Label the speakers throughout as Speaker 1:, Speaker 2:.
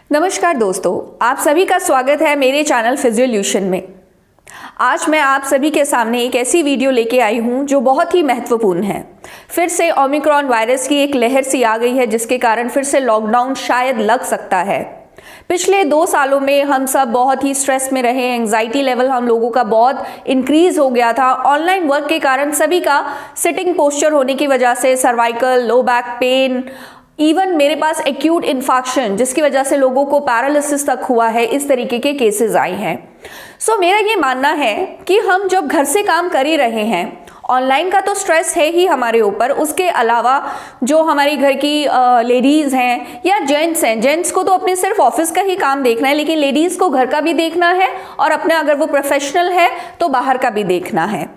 Speaker 1: नमस्कार दोस्तों, आप सभी का स्वागत है मेरे चैनल फिजियोल्यूशन में। आज मैं आप सभी के सामने एक ऐसी वीडियो लेके आई हूं जो बहुत ही महत्वपूर्ण है। फिर से ओमिक्रॉन वायरस की एक लहर सी आ गई है जिसके कारण फिर से लॉकडाउन शायद लग सकता है। पिछले 2 सालों में हम सब बहुत ही स्ट्रेस में रहे, एंजाइटी लेवल हम लोगों का बहुत इंक्रीज हो गया था। ऑनलाइन वर्क के कारण सभी का सिटिंग पोस्चर होने की वजह से cervical, low back pain, even मेरे पास एक्यूट इन्फेक्शन जिसकी वजह से लोगों को पैरालिसिस तक हुआ है, इस तरीके के केसेस आए हैं। सो मेरा ये मानना है कि हम जब घर से काम कर ही रहे हैं, ऑनलाइन का तो स्ट्रेस है ही हमारे ऊपर, उसके अलावा जो हमारी घर की लेडीज़ हैं या जेंट्स हैं, जेंट्स को तो अपने सिर्फ ऑफिस का ही काम देखना है, लेकिन लेडीज़ को घर का भी देखना है और अपने अगर वो प्रोफेशनल है तो बाहर का भी देखना है।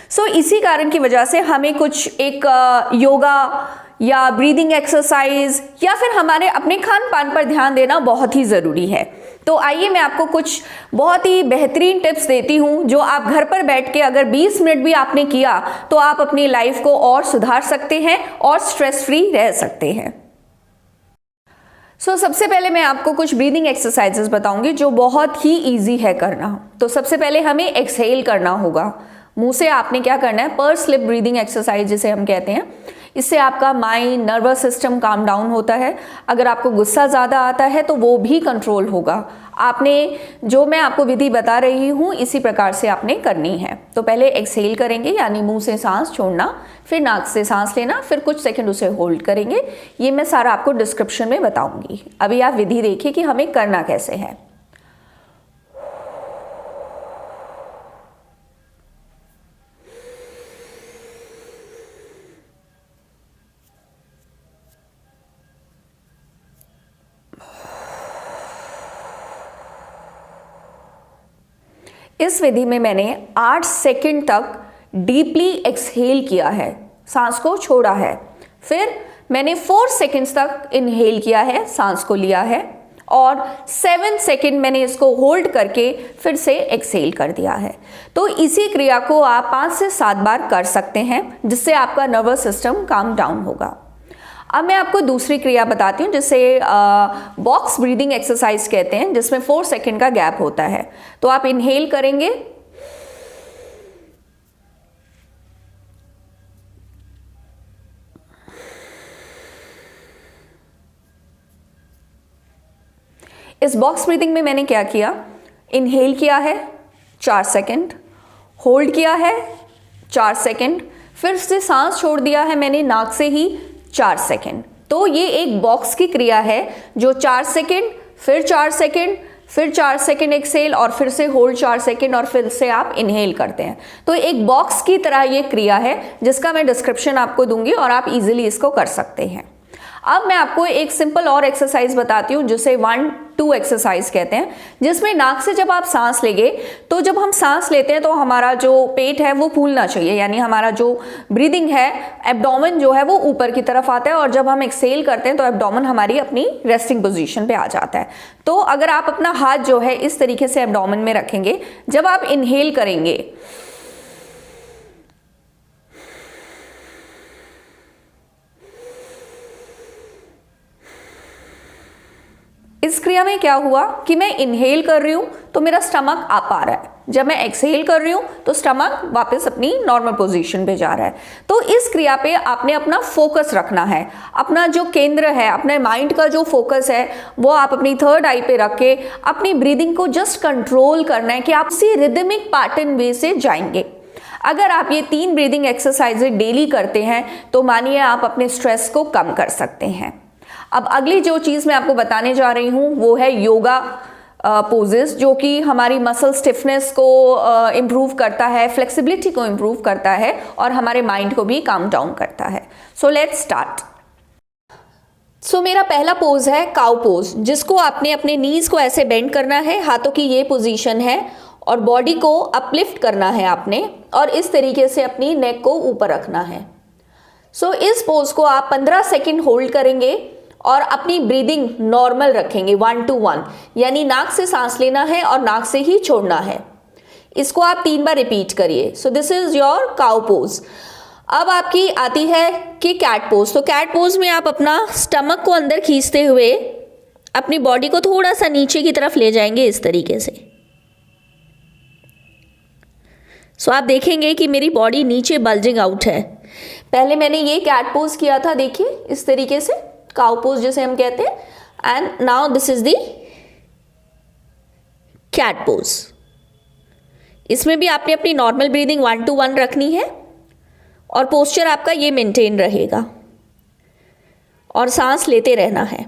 Speaker 1: सो इसी कारण की वजह से हमें कुछ एक योगा या ब्रीदिंग एक्सरसाइज या फिर हमारे अपने खान पान पर ध्यान देना बहुत ही ज़रूरी है। तो आइए मैं आपको कुछ बहुत ही बेहतरीन टिप्स देती हूँ जो आप घर पर बैठ के अगर 20 मिनट भी आपने किया तो आप अपनी लाइफ को और सुधार सकते हैं और स्ट्रेस फ्री रह सकते हैं। सबसे पहले मैं आपको कुछ ब्रीदिंग एक्सरसाइजेस बताऊंगी जो बहुत ही ईजी है करना। तो सबसे पहले हमें एक्सहेल करना होगा। मुंह से आपने क्या करना है, पर्स लिप ब्रीदिंग एक्सरसाइज जिसे हम कहते हैं। इससे आपका mind, nervous system calm down होता है। अगर आपको गुस्सा ज़्यादा आता है तो वो भी कंट्रोल होगा। आपने जो मैं आपको विधि बता रही हूँ इसी प्रकार से आपने करनी है। तो पहले एक्सहेल करेंगे यानी मुंह से सांस छोड़ना, फिर नाक से सांस लेना, फिर कुछ सेकंड उसे होल्ड करेंगे। ये मैं सारा आपको डिस्क्रिप्शन में बताऊंगी। अभी आप विधि देखिए कि हमें करना कैसे है। इस विधि में मैंने 8 सेकंड तक डीपली एक्सहेल किया है, सांस को छोड़ा है। फिर मैंने 4 सेकंड्स तक इनहेल किया है, सांस को लिया है, और 7 सेकंड मैंने इसको होल्ड करके फिर से एक्सहेल कर दिया है। तो इसी क्रिया को आप 5 से 7 बार कर सकते हैं जिससे आपका नर्वस सिस्टम काम डाउन होगा। अब मैं आपको दूसरी क्रिया बताती हूँ जिसे बॉक्स ब्रीदिंग एक्सरसाइज कहते हैं, जिसमें 4 सेकंड का गैप होता है। तो आप इनहेल करेंगे, इस बॉक्स ब्रीदिंग में मैंने क्या किया, इनहेल किया है 4 सेकंड, होल्ड किया है 4 सेकंड, फिर से सांस छोड़ दिया है मैंने नाक से ही 4 सेकंड। तो ये एक बॉक्स की क्रिया है जो 4 सेकंड, फिर 4 सेकंड, फिर 4 सेकंड एक्सहेल और फिर से होल्ड 4 सेकंड और फिर से आप इनहेल करते हैं। तो एक बॉक्स की तरह ये क्रिया है जिसका मैं डिस्क्रिप्शन आपको दूंगी और आप इजीली इसको कर सकते हैं। अब मैं आपको एक सिंपल और एक्सरसाइज बताती हूँ जिसे 1-2 एक्सरसाइज कहते हैं, जिसमें नाक से जब आप सांस लेंगे तो जब हम सांस लेते हैं तो हमारा जो पेट है वो फूलना चाहिए, यानी हमारा जो ब्रीदिंग है, एब्डोमेन जो है वो ऊपर की तरफ आता है, और जब हम एक्सहेल करते हैं तो एब्डोमेन हमारी अपनी रेस्टिंग पोजीशन पे आ जाता है। तो अगर आप अपना हाथ जो है इस तरीके से एब्डोमेन में रखेंगे, जब आप इनहेल करेंगे इस क्रिया में क्या हुआ कि मैं इनहेल कर रही हूं तो मेरा स्टमक अप आ रहा है, जब मैं एक्सहेल कर रही हूं तो स्टमक वापस अपनी नॉर्मल पोजीशन पे जा रहा है। तो इस क्रिया पे आपने अपना फोकस रखना है, अपना जो केंद्र है, अपने माइंड का जो फोकस है वो आप अपनी थर्ड आई पे रख के अपनी ब्रीदिंग को जस्ट कंट्रोल करना है कि आप इसी रिदमिक पैटर्न वे से जाएंगे। अगर आप ये 3 ब्रीदिंग एक्सरसाइजेज डेली करते हैं तो मानिए आप अपने स्ट्रेस को कम कर सकते हैं। अब अगली जो चीज़ मैं आपको बताने जा रही हूँ वो है योगा पोजेस, जो कि हमारी मसल स्टिफनेस को इम्प्रूव करता है, फ्लेक्सिबिलिटी को इम्प्रूव करता है और हमारे माइंड को भी काम डाउन करता है। So let's start. मेरा पहला पोज है काउ पोज, जिसको आपने अपने नीज को ऐसे बेंड करना है, हाथों की ये पोजीशन है, और बॉडी को अपलिफ्ट करना है आपने, और इस तरीके से अपनी नेक को ऊपर रखना है। इस पोज को आप 15 सेकेंड होल्ड करेंगे और अपनी ब्रीदिंग नॉर्मल रखेंगे 1 to 1, यानी नाक से सांस लेना है और नाक से ही छोड़ना है। इसको आप 3 बार रिपीट करिए। So this is your cow pose. अब आपकी आती है कि कैट पोज। तो कैट पोज में आप अपना स्टमक को अंदर खींचते हुए अपनी बॉडी को थोड़ा सा नीचे की तरफ ले जाएंगे इस तरीके से। सो आप देखेंगे कि मेरी बॉडी नीचे बल्जिंग आउट है। पहले मैंने ये कैट पोज किया था, देखिए इस तरीके से, काउ पोज जिसे हम कहते हैं, and now this is the cat pose. इसमें भी आपने अपनी नॉर्मल ब्रीदिंग 1 to 1 रखनी है और पोस्चर आपका ये मेंटेन रहेगा और सांस लेते रहना है।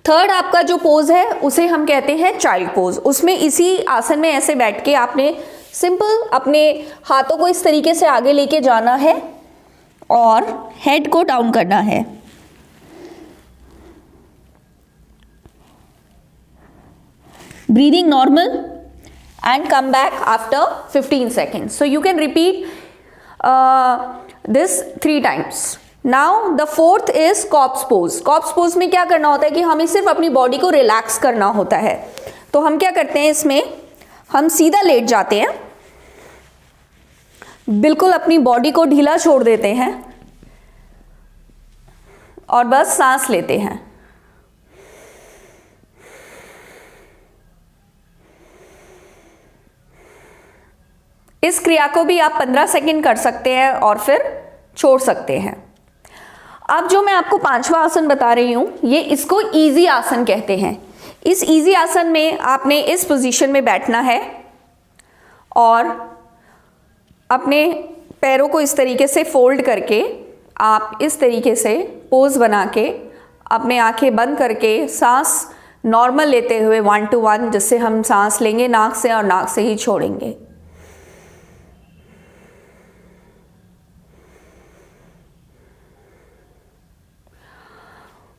Speaker 1: थर्ड आपका जो पोज है उसे हम कहते हैं चाइल्ड पोज। उसमें इसी आसन में ऐसे बैठ के आपने सिंपल अपने हाथों को इस तरीके से आगे लेके जाना है और हेड को डाउन करना है। Breathing normal and come back after 15 seconds. So you can repeat this 3 times. Now the fourth is corpse pose. Corpse pose में क्या करना होता है कि हमें सिर्फ अपनी बॉडी को रिलैक्स करना होता है। तो हम क्या करते हैं, इसमें हम सीधा लेट जाते हैं, बिल्कुल अपनी बॉडी को ढीला छोड़ देते हैं और बस सांस लेते हैं। इस क्रिया को भी आप 15 सेकंड कर सकते हैं और फिर छोड़ सकते हैं। अब जो मैं आपको 5वां आसन बता रही हूं, ये इसको इजी आसन कहते हैं। इस इजी आसन में आपने इस पोजीशन में बैठना है और अपने पैरों को इस तरीके से फोल्ड करके आप इस तरीके से पोज बना के अपने आंखें बंद करके सांस नॉर्मल लेते हुए 1 to 1, जिससे हम सांस लेंगे नाक से और नाक से ही छोड़ेंगे।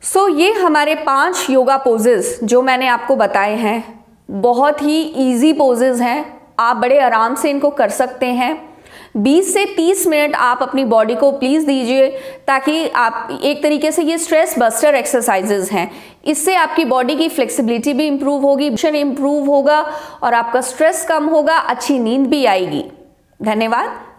Speaker 1: सो ये हमारे 5 योगा पोजेस जो मैंने आपको बताए हैं, बहुत ही इजी पोजेस हैं। आप बड़े आराम से इनको कर सकते हैं। 20 से 30 मिनट आप अपनी बॉडी को प्लीज़ दीजिए, ताकि आप एक तरीके से ये स्ट्रेस बस्टर एक्सरसाइजेज हैं। इससे आपकी बॉडी की फ्लेक्सिबिलिटी भी इम्प्रूव होगी, विजन इम्प्रूव होगा और आपका स्ट्रेस कम होगा, अच्छी नींद भी आएगी। धन्यवाद।